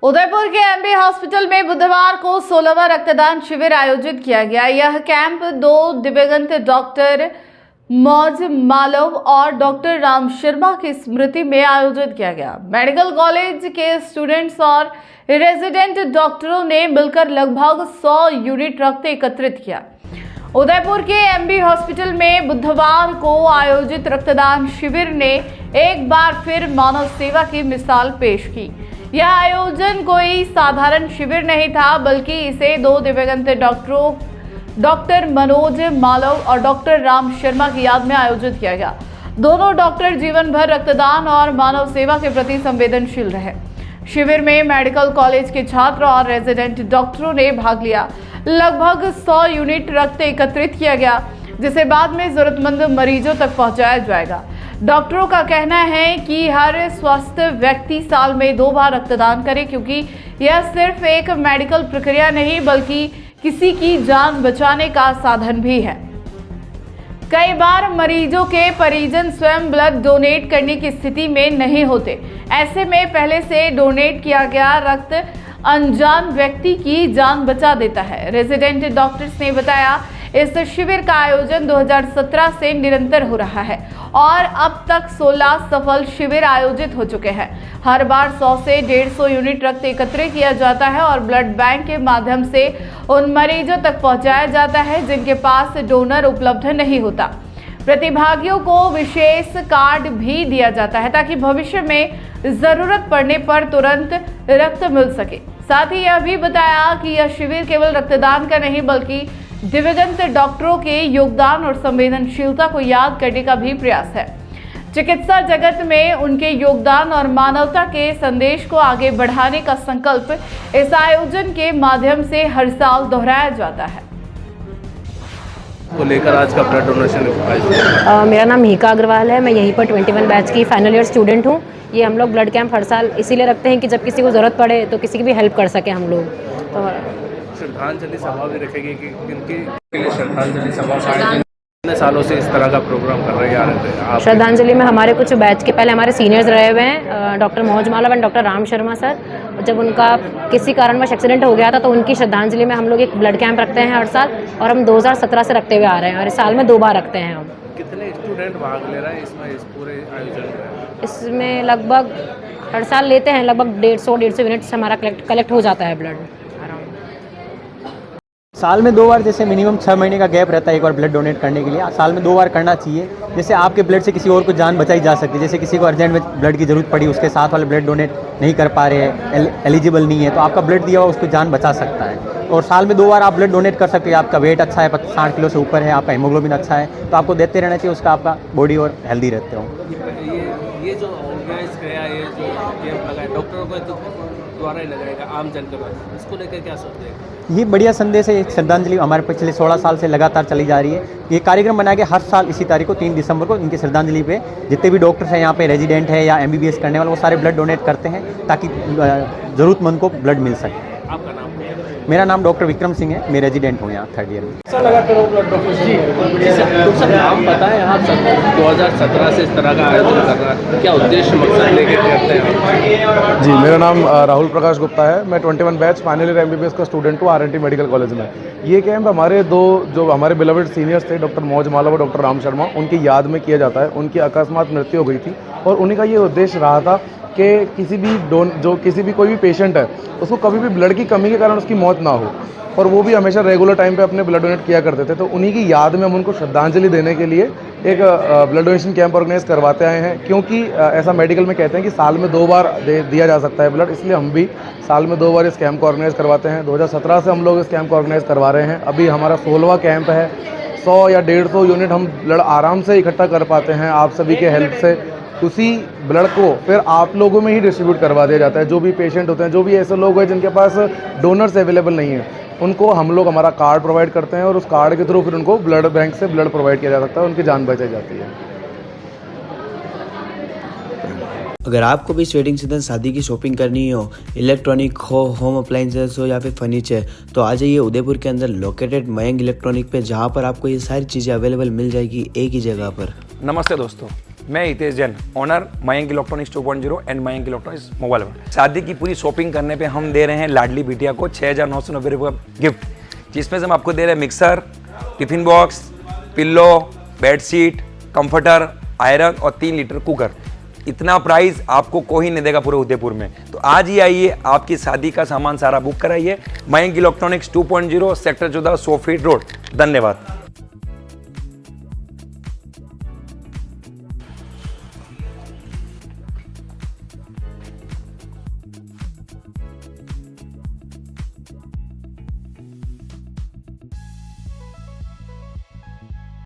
उदयपुर के MB hospital में बुधवार को 16वां रक्तदान शिविर आयोजित किया गया। यह कैंप 2 दिवंगत डॉक्टर मौज मालव और डॉक्टर राम शर्मा की स्मृति में आयोजित किया गया। मेडिकल कॉलेज के स्टूडेंट्स और रेजिडेंट डॉक्टरों ने मिलकर लगभग 100 यूनिट रक्त एकत्रित किया। उदयपुर के एमबी हॉस्पिटल में बुधवार को आयोजित रक्तदान शिविर ने एक बार फिर मानव सेवा की मिसाल पेश की। यह आयोजन कोई साधारण शिविर नहीं था, बल्कि इसे 2 दिवंगत डॉक्टरों डॉक्टर मनोज मालव और डॉक्टर राम शर्मा की याद में आयोजित किया गया। दोनों डॉक्टर जीवन भर रक्तदान और मानव सेवा के प्रति संवेदनशील रहे। शिविर में मेडिकल कॉलेज के छात्र और रेजिडेंट डॉक्टरों ने भाग लिया। लगभग 100 यूनिट रक्त एकत्रित किया गया, जिसे बाद में जरूरतमंद मरीजों तक पहुंचाया जाएगा। डॉक्टरों का कहना है कि हर स्वस्थ व्यक्ति साल में 2 बार रक्तदान करे, क्योंकि यह सिर्फ एक मेडिकल प्रक्रिया नहीं, बल्कि किसी की जान बचाने का साधन भी है। कई बार मरीजों के परिजन स्वयं ब्लड डोनेट करने की स्थिति में नहीं होते। ऐसे में पहले से डोनेट किया गया रक्त अनजान व्यक्ति की जान बचा देता है। रेजिडेंट डॉक्टर्स ने बताया, इस शिविर का आयोजन 2017 से निरंतर हो रहा है और अब तक 16 सफल शिविर आयोजित हो चुके हैं। हर बार 100 से 150 यूनिट रक्त एकत्रित किया जाता है और ब्लड बैंक के माध्यम से उन मरीजों तक पहुंचाया जाता है जिनके पास डोनर उपलब्ध नहीं होता। प्रतिभागियों को विशेष कार्ड भी दिया जाता है ताकि भविष्य में जरूरत पड़ने पर तुरंत रक्त मिल सके। साथ ही यह भी बताया कि यह शिविर केवल रक्तदान का नहीं, बल्कि दिवंगत डॉक्टरों के योगदान और संवेदनशीलता को याद करने का भी प्रयास है। चिकित्सा जगत में उनके योगदान और मानवता के संदेश को आगे बढ़ाने का संकल्प इस आयोजन के माध्यम से हर साल दोहराया जाता है। को लेकर आज का ब्लड डोनेशन मेरा नाम मीका अग्रवाल है। मैं यहीं पर 21 बैच की फाइनल ईयर स्टूडेंट हूँ। ये हम लोग ब्लड कैंप हर साल इसीलिए रखते हैं कि जब किसी को ज़रूरत पड़े तो किसी की भी हेल्प कर सके हम लोग। तो श्रद्धांजलि सभा भी रखेगी कि किनके लिए श्रद्धांजलि सभा कितने सालों से इस तरह का प्रोग्राम कर रहे हैं? श्रद्धांजलि में हमारे कुछ बैच के पहले हमारे सीनियर्स रहे हुए हैं, doctor Mauj Malav and doctor Ram Sharma sir. जब उनका किसी कारणवश एक्सीडेंट हो गया था तो उनकी श्रद्धांजलि में हम लोग एक ब्लड कैंप रखते हैं हर साल, और हम 2017 से रखते हुए आ रहे हैं और इस साल में 2 बार रखते हैं हम। कितने स्टूडेंट भाग ले रहे हैं इसमें, इस पूरे आयोजन में? इसमें लगभग हर साल लेते हैं लगभग 150 यूनिट्स हमारा कलेक्ट हो जाता है ब्लड। साल में 2 बार, जैसे मिनिमम 6 महीने का गैप रहता है एक बार ब्लड डोनेट करने के लिए। साल में 2 बार करना चाहिए, जैसे आपके ब्लड से किसी और को जान बचाई जा सकती है। जैसे किसी को अर्जेंट में ब्लड की ज़रूरत पड़ी, उसके साथ वाले ब्लड डोनेट नहीं कर पा रहे हैं, एलिजिबल नहीं है, तो आपका ब्लड दिया हुआ उसको जान बचा सकता है। और साल में 2 बार आप ब्लड डोनेट कर सकते हैं। आपका वेट अच्छा है, 60 किलो से ऊपर है, आपका हीमोग्लोबिन अच्छा है, तो आपको देते रहना चाहिए। उसका आपका बॉडी और हेल्दी रहते हो। ये जो ऑर्गेनाइज किया, ये जो कैंप लगाया डॉक्टरों को द्वारा ही लगाएगा, आम जन के पास, इसको लेकर क्या सोचते हैं? ये बढ़िया संदेश है। श्रद्धांजलि हमारे पिछले 16 साल से लगातार चली जा रही है। ये कार्यक्रम बना के हर साल इसी तारीख को 3 दिसंबर को इनकी श्रद्धांजलि पे जितने भी डॉक्टर्स हैं यहाँ पे, रेजिडेंट है या MBBS करने वाले, वो सारे ब्लड डोनेट करते हैं ताकि ज़रूरतमंद को ब्लड मिल सके। आपका नाम? मेरा नाम डॉक्टर विक्रम सिंह है, मैं रेजिडेंट हूँ यहाँ 3rd ईयर में। डॉक्टर नाम पता है आप सब 2017 से इस तरह का आयोजन कर रहा है, क्या उद्देश्य मकसद लेके करते हैं? जी, मेरा नाम राहुल प्रकाश गुप्ता है। मैं 21 बैच फाइनल ईयर MBBS का स्टूडेंट हूँ RNT मेडिकल कॉलेज में। ये कैंप हमारे 2 जो हमारे बिलवेड सीनियर्स थे, डॉक्टर मौज मालव और डॉक्टर राम शर्मा, उनकी याद में किया जाता है। उनकी अकस्मात मृत्यु हो गई थी और उन्हीं का ये उद्देश्य रहा था कि किसी भी कोई भी पेशेंट है उसको कभी भी ब्लड की कमी के कारण उसकी मौत ना हो, और वो भी हमेशा रेगुलर टाइम पे अपने ब्लड डोनेट किया करते थे। तो उन्हीं की याद में हम उनको श्रद्धांजलि देने के लिए एक ब्लड डोनेशन कैंप ऑर्गेनाइज करवाते आए हैं, क्योंकि ऐसा मेडिकल में कहते हैं कि साल में 2 बार दिया जा सकता है ब्लड, इसलिए हम भी साल में 2 बार इस कैंप को ऑर्गेनाइज करवाते हैं। 2017 से हम लोग इस कैंप को ऑर्गेनाइज करवा रहे हैं। अभी हमारा 16वां कैंप है। 100 या 150 यूनिट हम ब्लड आराम से इकट्ठा कर पाते हैं आप सभी के हेल्प से। उसी ब्लड को फिर आप लोगों में ही डिस्ट्रीब्यूट करवा दिया जाता है। जो भी पेशेंट होते हैं, जो भी ऐसे लोग हैं जिनके पास डोनर्स अवेलेबल नहीं है, उनको हम लोग हमारा कार्ड प्रोवाइड करते हैं और उस कार्ड के थ्रू फिर उनको ब्लड बैंक से ब्लड प्रोवाइड किया जा सकता है, उनकी जान बचाई जाती है। अगर आपको भी वेडिंग सीजन शादी की शॉपिंग करनी हो, इलेक्ट्रॉनिक हो, होम अप्लाइंसेस हो या फिर फर्नीचर, तो आ जाइए उदयपुर के अंदर लोकेटेड मयंक इलेक्ट्रॉनिक पे, जहाँ पर आपको ये सारी चीज़ें अवेलेबल मिल जाएगी एक ही जगह पर। नमस्ते दोस्तों, मैं Hitesh Jain, owner Mayank electronics 2.0 and Mayank electronics mobile world. शादी की पूरी शॉपिंग करने पे हम दे रहे हैं लाडली बिटिया को 6,990 रुपये का गिफ्ट, जिसमें से हम आपको दे रहे हैं mixer, tiffin box, pillow, bedsheet, comforter, iron और 3 लीटर कुकर। इतना प्राइस आपको कोई नहीं देगा पूरे उदयपुर में। तो आज ही आइए, आपकी शादी का सामान सारा बुक कराइए। Mayank electronics 2.0 sector 14 100 feet road. धन्यवाद।